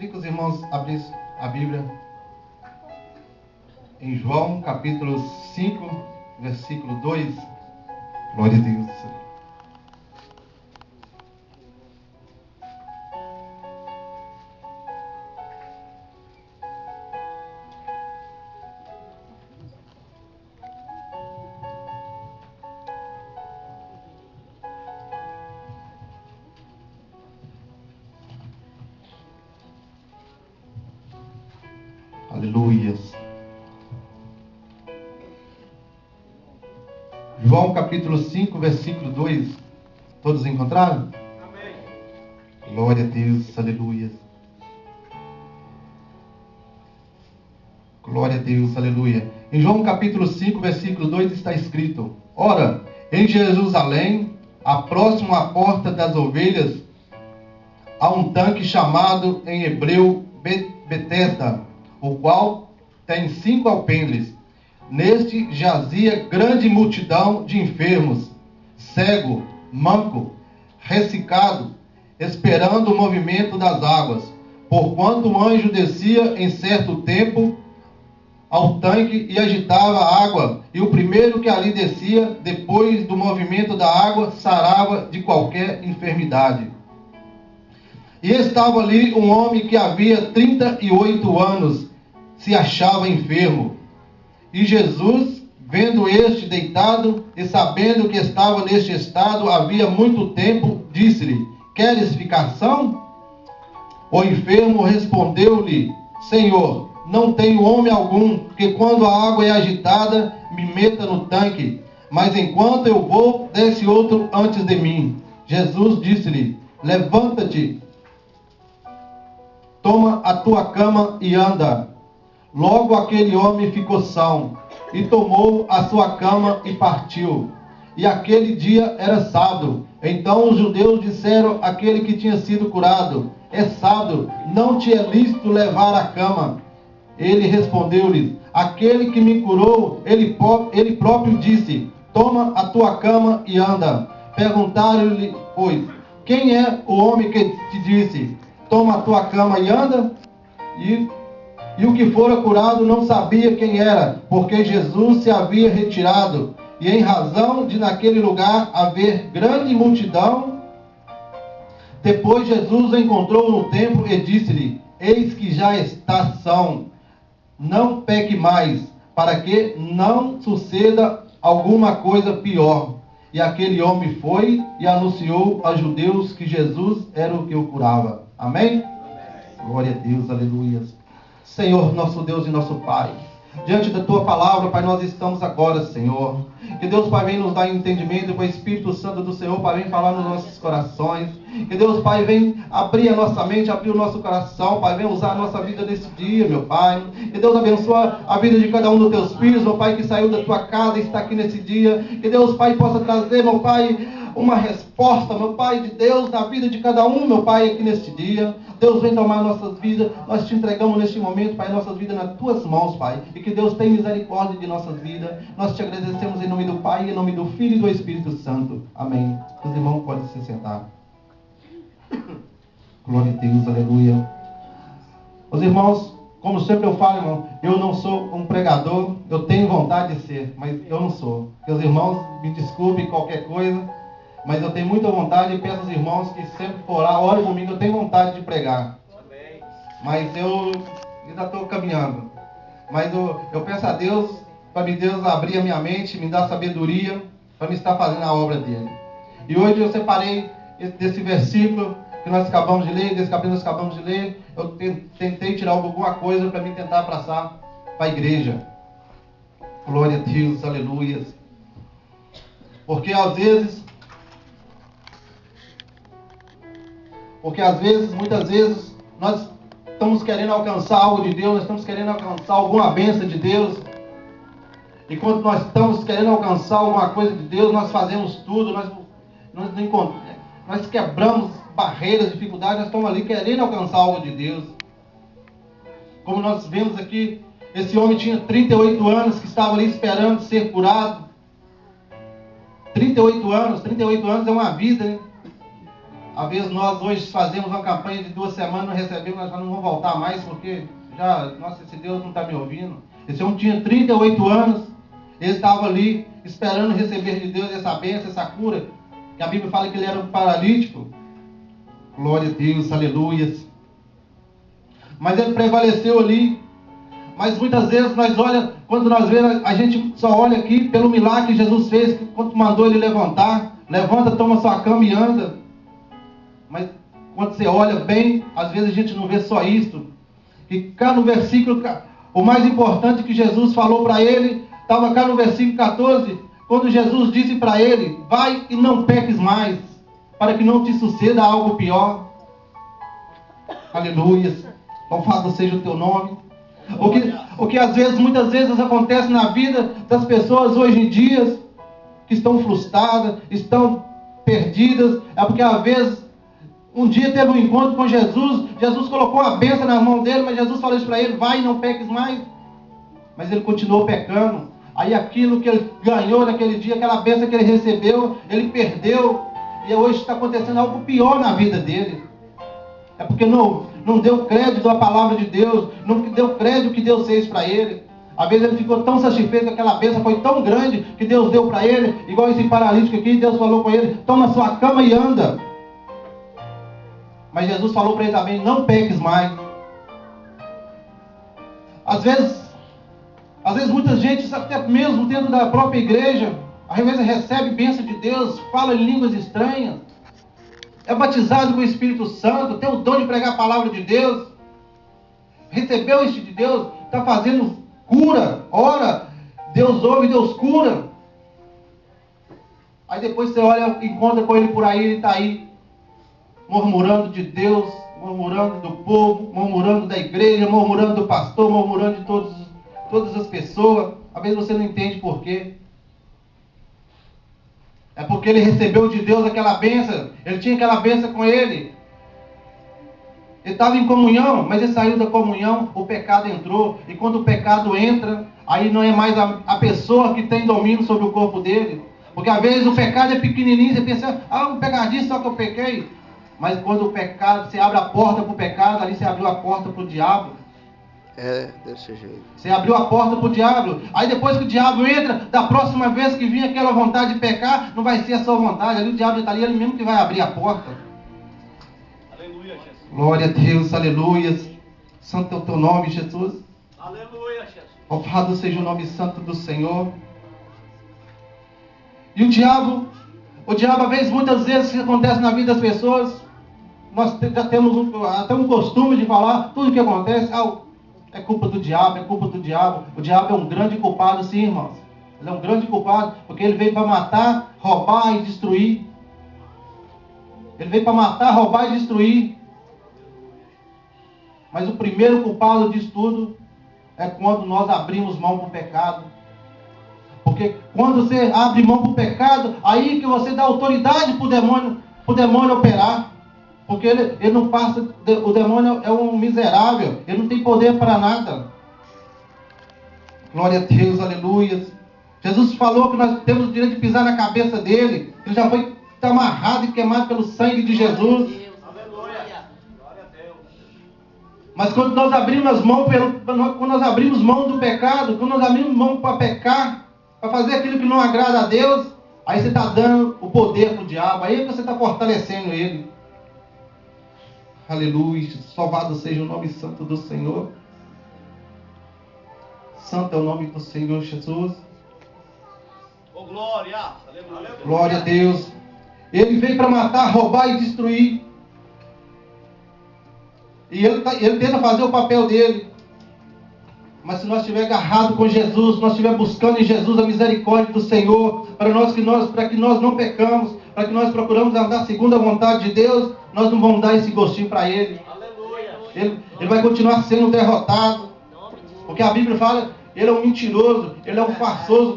Queria que os irmãos abrissem a Bíblia em João, capítulo 5, versículo 2. Glória a Deus. Aleluias. João capítulo 5, versículo 2. Todos encontraram? Amém. Glória a Deus, aleluia. Glória a Deus, aleluia. Em João capítulo 5, versículo 2 está escrito: Ora, em Jerusalém, próximo à porta das ovelhas, há um tanque chamado em hebreu Betesda, o qual tem 5 alpendres. Neste jazia grande multidão de enfermos, cego, manco, ressecado, esperando o movimento das águas. Porquanto o anjo descia em certo tempo ao tanque e agitava a água, e o primeiro que ali descia, depois do movimento da água, sarava de qualquer enfermidade. E estava ali um homem que havia 38 anos, se achava enfermo. E Jesus, vendo este deitado e sabendo que estava neste estado havia muito tempo, disse-lhe: Queres ficar são? O enfermo respondeu-lhe: Senhor, não tenho homem algum que quando a água é agitada me meta no tanque, mas enquanto eu vou, desce outro antes de mim. Jesus disse-lhe: Levanta-te, toma a tua cama e anda. Logo aquele homem ficou são, e tomou a sua cama e partiu. E aquele dia era sábado. Então os judeus disseram àquele que tinha sido curado: É sábado, não te é lícito levar a cama. Ele respondeu-lhes: Aquele que me curou, ele próprio disse: Toma a tua cama e anda. Perguntaram-lhe, pois, quem é o homem que te disse: Toma a tua cama e anda? E o que fora curado não sabia quem era, porque Jesus se havia retirado, e em razão de naquele lugar haver grande multidão. Depois Jesus o encontrou no templo e disse-lhe: Eis que já está são, não peque mais, para que não suceda alguma coisa pior. E aquele homem foi e anunciou aos judeus que Jesus era o que o curava. Amém? Glória a Deus, aleluia. Senhor, nosso Deus e nosso Pai, diante da Tua palavra, Pai, nós estamos agora, Senhor. Que Deus, Pai, venha nos dar entendimento, que o Espírito Santo do Senhor, Pai, venha falar nos nossos corações. Que Deus, Pai, venha abrir a nossa mente, abrir o nosso coração, Pai, venha usar a nossa vida nesse dia, meu Pai. Que Deus abençoe a vida de cada um dos Teus filhos, meu Pai, que saiu da Tua casa e está aqui nesse dia. Que Deus, Pai, possa trazer, meu Pai, uma resposta, meu Pai, de Deus na vida de cada um, meu Pai, aqui neste dia. Deus, vem tomar nossas vidas. Nós te entregamos neste momento, Pai, nossas vidas nas Tuas mãos, Pai. E que Deus tenha misericórdia de nossas vidas. Nós te agradecemos em nome do Pai, em nome do Filho e do Espírito Santo. Amém. Os irmãos podem se sentar. Glória a Deus, aleluia. Os irmãos, como sempre eu falo, irmão, eu não sou um pregador. Eu tenho vontade de ser, mas eu não sou. Que os irmãos me desculpem qualquer coisa, mas eu tenho muita vontade e peço aos irmãos que sempre for orar, ore comigo, eu tenho vontade de pregar. Mas eu ainda estou caminhando. Mas eu peço a Deus, para Deus abrir a minha mente, me dar sabedoria, para me estar fazendo a obra dele. E hoje eu separei desse versículo que nós acabamos de ler, desse capítulo que nós acabamos de ler, eu tentei tirar alguma coisa para me tentar passar para a igreja. Glória a Deus, aleluia. Porque às vezes, muitas vezes, nós estamos querendo alcançar algo de Deus, nós estamos querendo alcançar alguma bênção de Deus. E quando nós estamos querendo alcançar alguma coisa de Deus, nós fazemos tudo, nós quebramos barreiras, dificuldades, nós estamos ali querendo alcançar algo de Deus. Como nós vemos aqui, esse homem tinha 38 anos que estava ali esperando ser curado. 38 anos é uma vida, né? Às vezes nós hoje fazemos uma campanha de 2 semanas, não recebemos, nós já não vamos voltar mais, porque já, nossa, esse Deus não está me ouvindo. Esse homem tinha 38 anos, ele estava ali esperando receber de Deus essa bênção, essa cura, que a Bíblia fala que ele era um paralítico. Glória a Deus, aleluias. Mas ele prevaleceu ali. Mas muitas vezes nós olha, quando nós vemos, a gente só olha aqui pelo milagre que Jesus fez, quando mandou ele levantar. Levanta, toma sua cama e anda. Mas quando você olha bem, às vezes a gente não vê só isso. Que cá no versículo, o mais importante que Jesus falou para ele, estava cá no versículo 14, quando Jesus disse para ele, vai e não peques mais, para que não te suceda algo pior. Aleluia. Louvado seja o teu nome. O que às vezes, muitas vezes acontece na vida das pessoas hoje em dia, que estão frustradas, estão perdidas, é porque às vezes, um dia teve um encontro com Jesus, Jesus colocou a bênção na mão dele, mas Jesus falou isso para ele, vai e não peques mais. Mas ele continuou pecando. Aí aquilo que ele ganhou naquele dia, aquela bênção que ele recebeu, ele perdeu. E hoje está acontecendo algo pior na vida dele. É porque não deu crédito à palavra de Deus, não deu crédito que Deus fez para ele. Às vezes ele ficou tão satisfeito, aquela bênção foi tão grande que Deus deu para ele, igual esse paralítico aqui, Deus falou com ele, toma sua cama e anda. Mas Jesus falou para ele também, não peques mais. Às vezes muita gente, até mesmo dentro da própria igreja, às vezes recebe bênção de Deus, fala em línguas estranhas, é batizado com o Espírito Santo, tem o dom de pregar a palavra de Deus, recebeu isso de Deus, está fazendo cura, ora, Deus ouve, Deus cura. Aí depois você olha, encontra com ele por aí, ele está aí, murmurando de Deus, murmurando do povo, murmurando da igreja, murmurando do pastor, murmurando de todas as pessoas. Às vezes você não entende por quê. É porque ele recebeu de Deus aquela bênção, ele tinha aquela bênção com ele. Ele estava em comunhão, mas ele saiu da comunhão, o pecado entrou. E quando o pecado entra, aí não é mais a pessoa que tem domínio sobre o corpo dele. Porque às vezes o pecado é pequenininho, você pensa, um pecadinho só que eu pequei. Mas quando o pecado, você abre a porta para o pecado, ali você abriu a porta para o diabo. Desse jeito. Você abriu a porta para o diabo. Aí depois que o diabo entra, da próxima vez que vir aquela vontade de pecar, não vai ser a sua vontade. Ali o diabo está ali, ele mesmo que vai abrir a porta. Aleluia, Jesus. Glória a Deus, aleluia. Santo é o teu nome, Jesus. Aleluia, Jesus. Louvado seja o nome santo do Senhor. E o diabo, às vezes, muitas vezes, que acontece na vida das pessoas, nós já temos até um costume de falar, tudo que acontece, é culpa do diabo, é culpa do diabo. O diabo é um grande culpado, sim, irmãos. Ele é um grande culpado, porque ele veio para matar, roubar e destruir. Ele veio para matar, roubar e destruir. Mas o primeiro culpado disso tudo é quando nós abrimos mão para o pecado. Porque quando você abre mão para o pecado, aí que você dá autoridade para o demônio operar. Porque ele não passa, o demônio é um miserável, ele não tem poder para nada. Glória a Deus, aleluia. Jesus falou que nós temos o direito de pisar na cabeça dele. Ele já foi amarrado e queimado pelo sangue de Jesus. Aleluia. Glória a Deus. Mas quando nós abrimos mão do pecado, quando nós abrimos mão para pecar, para fazer aquilo que não agrada a Deus, aí você está dando o poder para o diabo, aí você está fortalecendo ele. Aleluia, louvado seja o nome santo do Senhor. Santo é o nome do Senhor Jesus. Oh, glória. Aleluia. Glória a Deus. Ele veio para matar, roubar e destruir. E ele tenta fazer o papel dele. Mas se nós estiver agarrado com Jesus, nós estiver buscando em Jesus a misericórdia do Senhor, para que nós não pecamos, para que nós procuramos andar segundo a vontade de Deus, nós não vamos dar esse gostinho para ele. Aleluia. Ele vai continuar sendo derrotado. Porque a Bíblia fala, ele é um mentiroso, ele é um farsoso.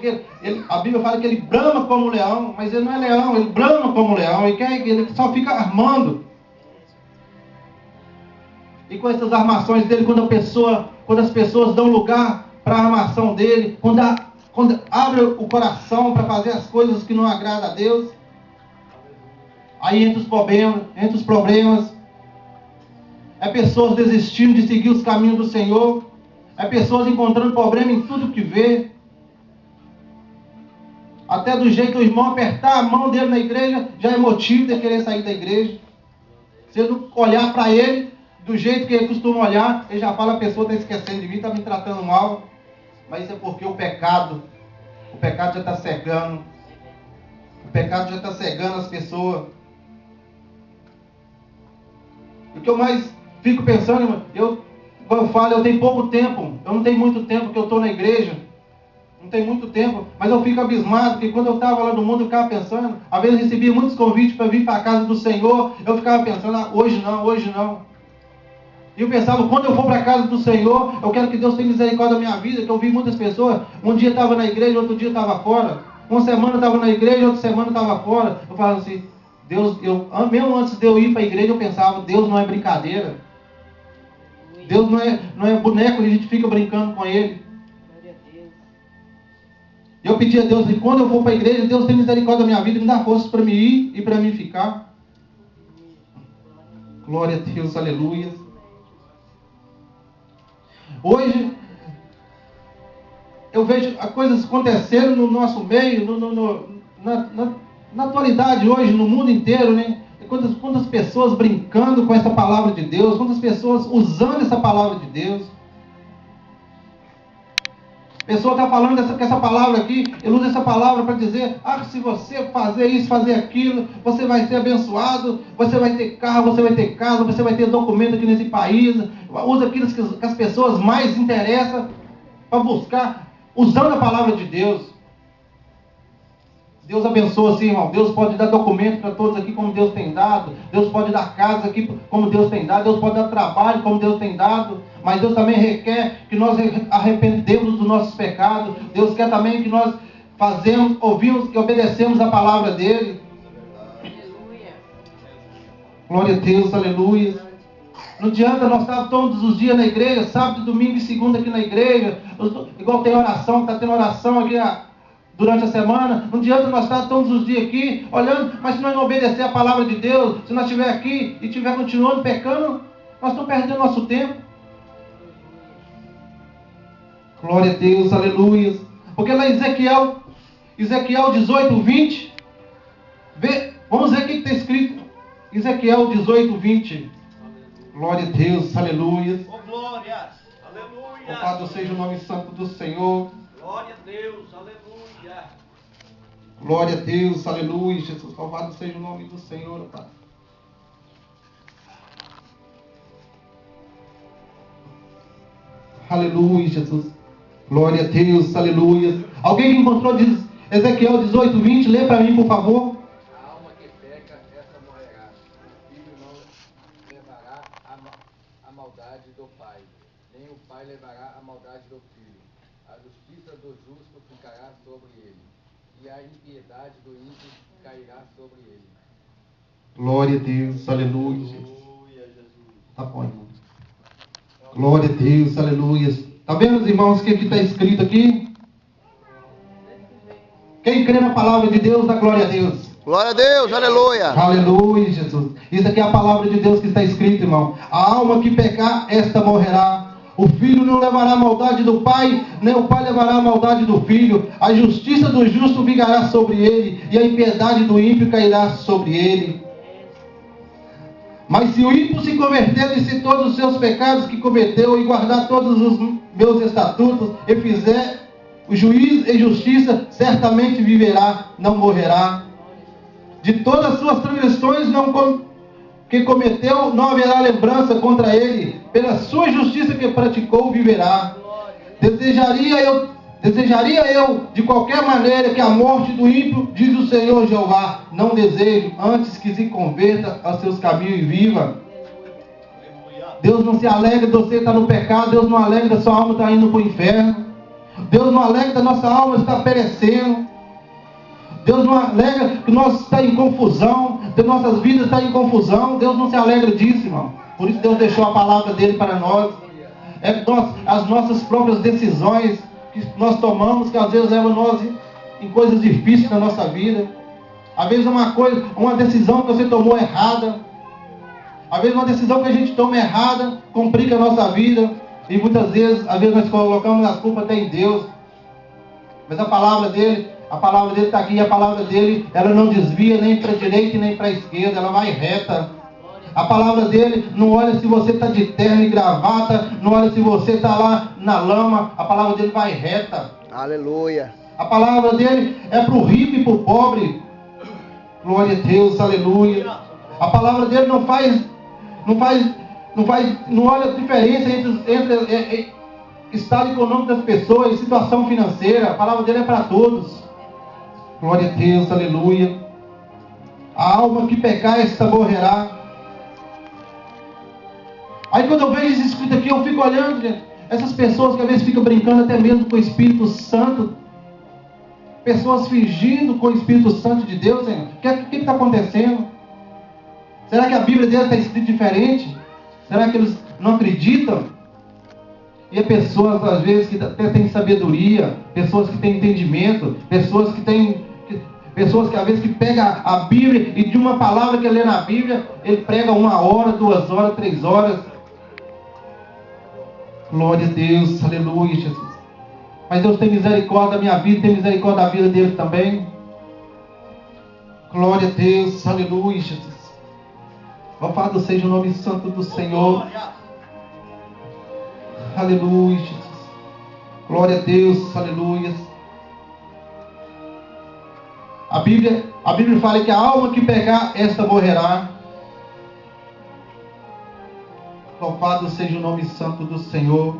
A Bíblia fala que ele brama como leão, mas ele não é leão, ele brama como leão. Ele só fica armando. E com essas armações dele, quando as pessoas dão lugar para a armação dele, quando abre o coração para fazer as coisas que não agradam a Deus, Aí entre os problemas, é pessoas desistindo de seguir os caminhos do Senhor, é pessoas encontrando problema em tudo que vê, até do jeito do irmão apertar a mão dele na igreja, já é motivo de querer sair da igreja. Se ele não olhar para ele, do jeito que ele costuma olhar, ele já fala, a pessoa está esquecendo de mim, está me tratando mal. Mas isso é porque o pecado já está cegando. O pecado já está cegando as pessoas. O que eu mais fico pensando, irmão, como eu falo, eu tenho pouco tempo, eu não tenho muito tempo que eu estou na igreja. Não tem muito tempo, mas eu fico abismado, porque quando eu estava lá no mundo, eu ficava pensando, às vezes eu recebia muitos convites para vir para a casa do Senhor, eu ficava pensando, hoje não. E eu pensava, quando eu for para a casa do Senhor, eu quero que Deus tenha misericórdia da minha vida, que eu vi muitas pessoas, um dia estava na igreja, outro dia estava fora, uma semana estava na igreja, outra semana estava fora. Eu falava assim, Deus, mesmo antes de eu ir para a igreja, eu pensava, Deus não é brincadeira. Deus não é boneco, a gente fica brincando com Ele. Eu pedi a Deus, e quando eu for para a igreja, Deus tem misericórdia da minha vida, me dá força para me ir e para mim ficar. Glória a Deus, aleluia. Hoje, eu vejo as coisas acontecendo no nosso meio, na atualidade hoje, no mundo inteiro, né? Quantas pessoas brincando com essa palavra de Deus, quantas pessoas usando essa palavra de Deus. A pessoa está falando que essa palavra aqui, ele usa essa palavra para dizer, se você fazer isso, fazer aquilo, você vai ser abençoado, você vai ter carro, você vai ter casa, você vai ter documento aqui nesse país. Usa aquilo que as pessoas mais interessam para buscar, usando a palavra de Deus. Deus abençoa assim, irmão. Deus pode dar documento para todos aqui como Deus tem dado. Deus pode dar casa aqui como Deus tem dado. Deus pode dar trabalho como Deus tem dado. Mas Deus também requer que nós arrependemos dos nossos pecados. Deus quer também que nós ouvimos e obedecemos a palavra dEle. Aleluia. Glória a Deus, aleluia. Não adianta nós estar todos os dias na igreja, sábado, domingo e segunda aqui na igreja. Igual tem oração, está tendo oração aqui durante a semana. Não adianta nós estar todos os dias aqui, olhando, mas se nós não obedecer a palavra de Deus, se nós estiver aqui e estiver continuando pecando, nós estamos perdendo nosso tempo. Glória a Deus, aleluia. Porque lá em Ezequiel 18, 20, vamos ver o que está escrito. Ezequiel 18, 20. Glória a Deus, aleluia. Oh, glória, aleluia. Louvado seja o nome santo do Senhor. Glória a Deus, aleluia. Glória a Deus, aleluia. Jesus, louvado seja o nome do Senhor, Pai. Aleluia, Jesus. Glória a Deus, aleluia. Alguém que encontrou Ezequiel 18, 20, lê para mim, por favor. A alma que peca, essa morrerá. O filho não levará a maldade do pai, nem o pai levará a maldade do filho. A justiça do justo ficará sobre ele, e a impiedade do ímpio cairá sobre ele. Glória a Deus, aleluia. Tá bom, irmão. Glória a Deus, aleluia. Está vendo, irmãos, o que está escrito aqui? Quem crê na palavra de Deus, dá glória a Deus. Glória a Deus, aleluia. Aleluia, Jesus. Isso aqui é a palavra de Deus que está escrito, irmão. A alma que pecar, esta morrerá. O filho não levará a maldade do pai, nem o pai levará a maldade do filho. A justiça do justo vingará sobre ele, e a impiedade do ímpio cairá sobre ele. Mas se o ímpio se converter de todos os seus pecados que cometeu, e guardar todos os meus estatutos, e fizer o juízo e justiça, certamente viverá, não morrerá. De todas as suas transgressões que cometeu, não haverá lembrança contra ele. Pela sua justiça que praticou, viverá. Desejaria eu, de qualquer maneira, que a morte do ímpio, diz o Senhor Jeová. Não desejo, antes que se converta aos seus caminhos e viva. Deus não se alegra de você estar no pecado. Deus não alegra da sua alma estar indo para o inferno. Deus não alegra da nossa alma estar perecendo. Deus não alegra que nós estamos em confusão, que nossas vidas estão em confusão. Deus não se alegra disso, irmão. Por isso Deus deixou a palavra dele para nós. As nossas próprias decisões que nós tomamos, que às vezes levam nós em coisas difíceis na nossa vida. Às vezes é uma decisão que você tomou errada. Às vezes uma decisão que a gente toma errada complica a nossa vida. E muitas vezes, nós colocamos a culpa até em Deus. Mas a palavra dele está aqui, e a palavra dele, ela não desvia nem para a direita e nem para a esquerda, ela vai reta. A palavra dele não olha se você está de terno e gravata, não olha se você está lá na lama, a palavra dele vai reta. Aleluia. A palavra dele é para o rico e para o pobre. Glória a Deus, aleluia. A palavra dele não olha a diferença entre estado econômico das pessoas e situação financeira. A palavra dele é para todos. Glória a Deus, aleluia. A alma que pecar, esta morrerá. Aí quando eu vejo isso escrito aqui, eu fico olhando, gente, essas pessoas que às vezes ficam brincando até mesmo com o Espírito Santo. Pessoas fingindo com o Espírito Santo de Deus, Senhor. O que está acontecendo? Será que a Bíblia deles está escrita diferente? Será que eles não acreditam? E é pessoas, às vezes, que até têm sabedoria, pessoas que têm entendimento, pessoas que às vezes que pega a Bíblia e de uma palavra que lê na Bíblia, ele prega 1 hora, 2 horas, 3 horas. Glória a Deus, aleluia, Jesus. Mas Deus tem misericórdia da minha vida, tem misericórdia da vida deles também. Glória a Deus, aleluia, Jesus. Louvado seja o nome santo do Senhor. Aleluia, Jesus. Glória a Deus, aleluia. A Bíblia fala que a alma que pecar, esta morrerá. Louvado seja o nome santo do Senhor.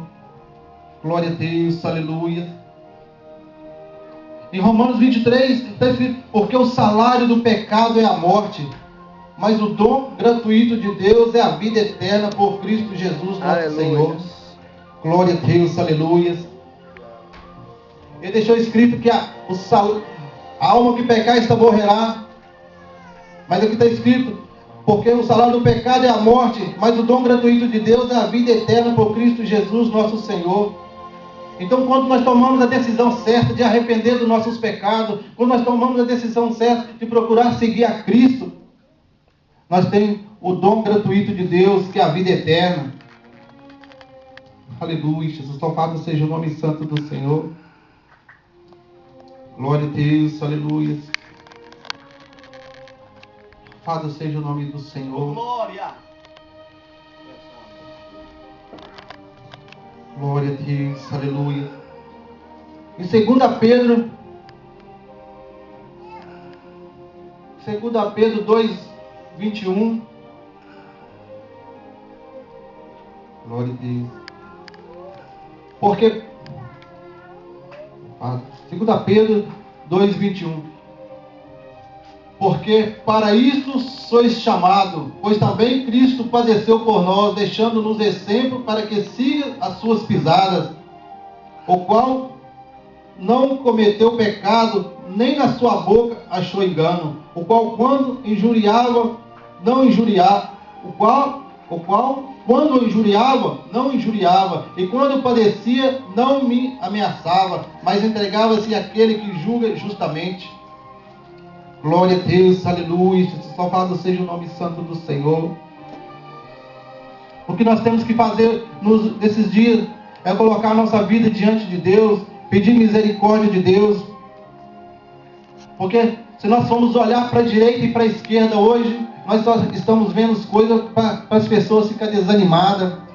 Glória a Deus, aleluia. Em Romanos 23, está escrito: porque o salário do pecado é a morte, mas o dom gratuito de Deus é a vida eterna por Cristo Jesus, nosso Senhor. Glória a Deus, aleluia. Ele deixou escrito que a alma que pecar, esta morrerá. Mas aqui está escrito: porque o salário do pecado é a morte, mas o dom gratuito de Deus é a vida eterna por Cristo Jesus, nosso Senhor. Então, quando nós tomamos a decisão certa de arrepender dos nossos pecados, quando nós tomamos a decisão certa de procurar seguir a Cristo, nós temos o dom gratuito de Deus, que é a vida eterna. Aleluia, Jesus. Louvado seja o nome santo do Senhor. Glória a Deus, aleluia. Louvado seja o nome do Senhor. Glória. Glória a Deus, aleluia. Em 2 Pedro 2:21. Glória a Deus. Porque 2 Pedro 2:21. Porque para isso sois chamado, pois também Cristo padeceu por nós, deixando-nos exemplo para que siga as suas pisadas, o qual não cometeu pecado, nem na sua boca achou engano, o qual quando injuriava, não injuriava, quando injuriava, não injuriava, e quando padecia, não me ameaçava, mas entregava-se àquele que julga justamente. Glória a Deus, aleluia, louvado seja o nome santo do Senhor. O que nós temos que fazer nesses dias é colocar a nossa vida diante de Deus, pedir misericórdia de Deus. Porque se nós formos olhar para a direita e para a esquerda hoje, nós só estamos vendo coisas para as pessoas ficarem desanimadas.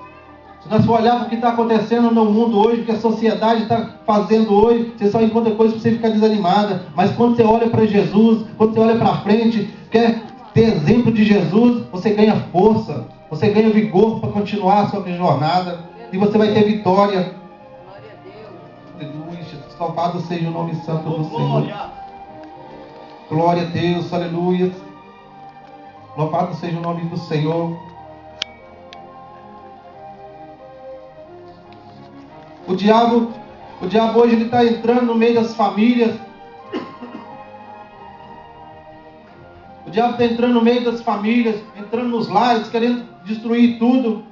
Se nós for olhar para o que está acontecendo no mundo hoje, o que a sociedade está fazendo hoje, você só encontra coisas para você ficar desanimada. Mas quando você olha para Jesus, quando você olha para frente, quer ter exemplo de Jesus, você ganha força, você ganha vigor para continuar a sua jornada, e você vai ter vitória. Glória a Deus. Aleluia, louvado seja o nome santo do Senhor. Glória a Deus, aleluia. Louvado seja o nome do Senhor. O diabo hoje ele está entrando no meio das famílias. O diabo está entrando no meio das famílias, entrando nos lares, querendo destruir tudo.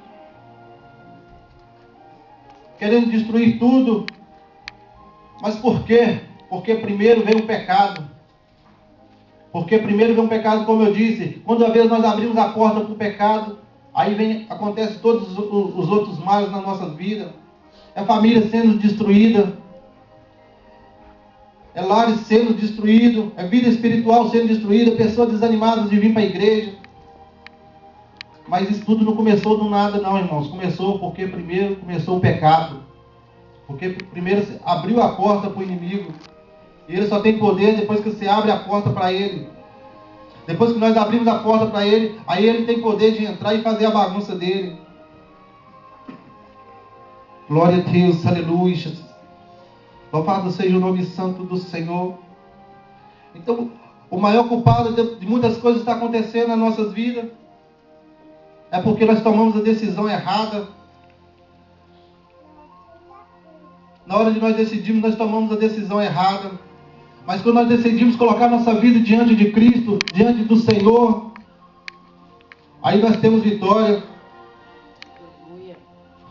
Querendo destruir tudo. Mas por quê? Porque primeiro veio o pecado. Porque primeiro vem um pecado, como eu disse, quando às vezes nós abrimos a porta para o pecado, aí acontece todos os outros males nas nossas vidas. É família sendo destruída, é lares sendo destruído, é vida espiritual sendo destruída, pessoas desanimadas de vir para a igreja. Mas isso tudo não começou do nada não, irmãos. Começou porque primeiro começou o pecado. Porque primeiro você abriu a porta para o inimigo. E ele só tem poder depois que você abre a porta para ele. Depois que nós abrimos a porta para ele, aí ele tem poder de entrar e fazer a bagunça dele. Glória a Deus, aleluia. Louvado seja o nome santo do Senhor. Então, o maior culpado de muitas coisas que está acontecendo nas nossas vidas é porque nós tomamos a decisão errada. Na hora de nós decidirmos, nós tomamos a decisão errada. Mas quando nós decidimos colocar nossa vida diante de Cristo, diante do Senhor, aí nós temos vitória.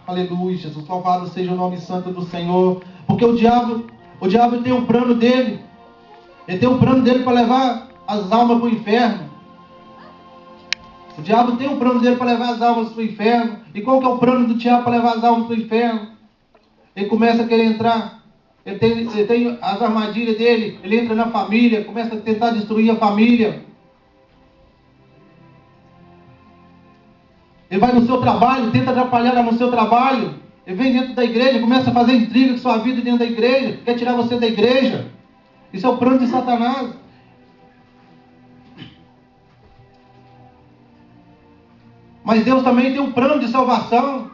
Aleluia, Jesus, louvado seja o nome santo do Senhor. Porque o diabo tem um plano dele. Ele tem um plano dele para levar as almas para o inferno. O diabo tem um plano dele para levar as almas para o inferno. E qual que é o plano do diabo para levar as almas para o inferno? Ele começa a querer entrar. Ele tem as armadilhas dele. Ele entra na família, começa a tentar destruir a família. Ele vai no seu trabalho, tenta atrapalhar no seu trabalho. Ele vem dentro da igreja, começa a fazer intriga com sua vida dentro da igreja. Quer tirar você da igreja. Isso é o plano de Satanás. Mas Deus também tem um plano de salvação.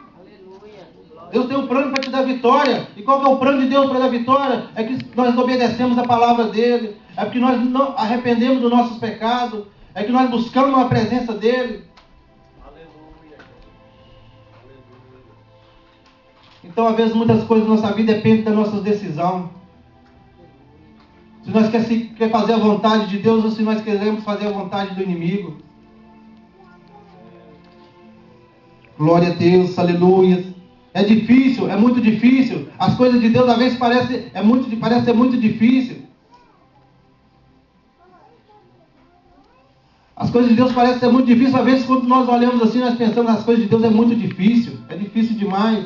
Deus tem um plano para te dar vitória. E qual que é o plano de Deus para dar vitória? É que nós obedecemos a palavra dele. É porque nós não arrependemos dos nossos pecados. É que nós buscamos a presença dele. Aleluia. Então, às vezes, muitas coisas na nossa vida dependem da nossa decisão. Se nós quer fazer a vontade de Deus ou se nós queremos fazer a vontade do inimigo. Glória a Deus, aleluia. É difícil, é muito difícil. As coisas de Deus às vezes parece ser muito difícil. As coisas de Deus parecem ser muito difíceis. Às vezes quando nós olhamos assim, nós pensamos as coisas de Deus é muito difícil. É difícil demais.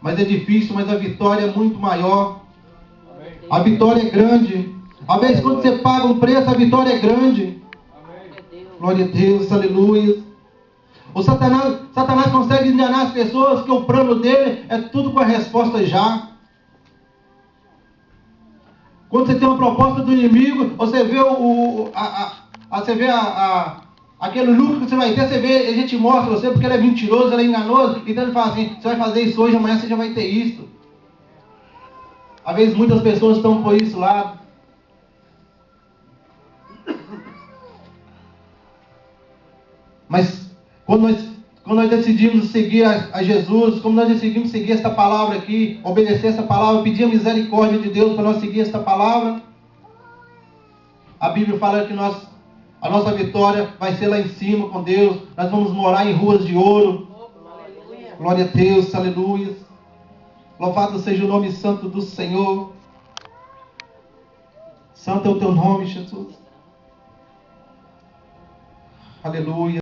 Mas é difícil, mas a vitória é muito maior. A vitória é grande. Às vezes quando você paga um preço, a vitória é grande. Glória a Deus, aleluia. O Satanás consegue enganar as pessoas, que o plano dele é tudo com a resposta já. Quando você tem uma proposta do inimigo, você vê aquele lucro que você vai ter, ele te mostra você porque ele é mentiroso, ele é enganoso, então ele fala assim, você vai fazer isso hoje, amanhã você já vai ter isso. Às vezes muitas pessoas estão por isso lá. Mas quando nós decidimos seguir a Jesus, como nós decidimos seguir esta palavra aqui, obedecer essa palavra, pedir a misericórdia de Deus para nós seguir esta palavra, a Bíblia fala que a nossa vitória vai ser lá em cima com Deus, nós vamos morar em ruas de ouro. Glória a Deus, aleluia. Louvado seja o nome santo do Senhor. Santo é o teu nome, Jesus. Aleluia.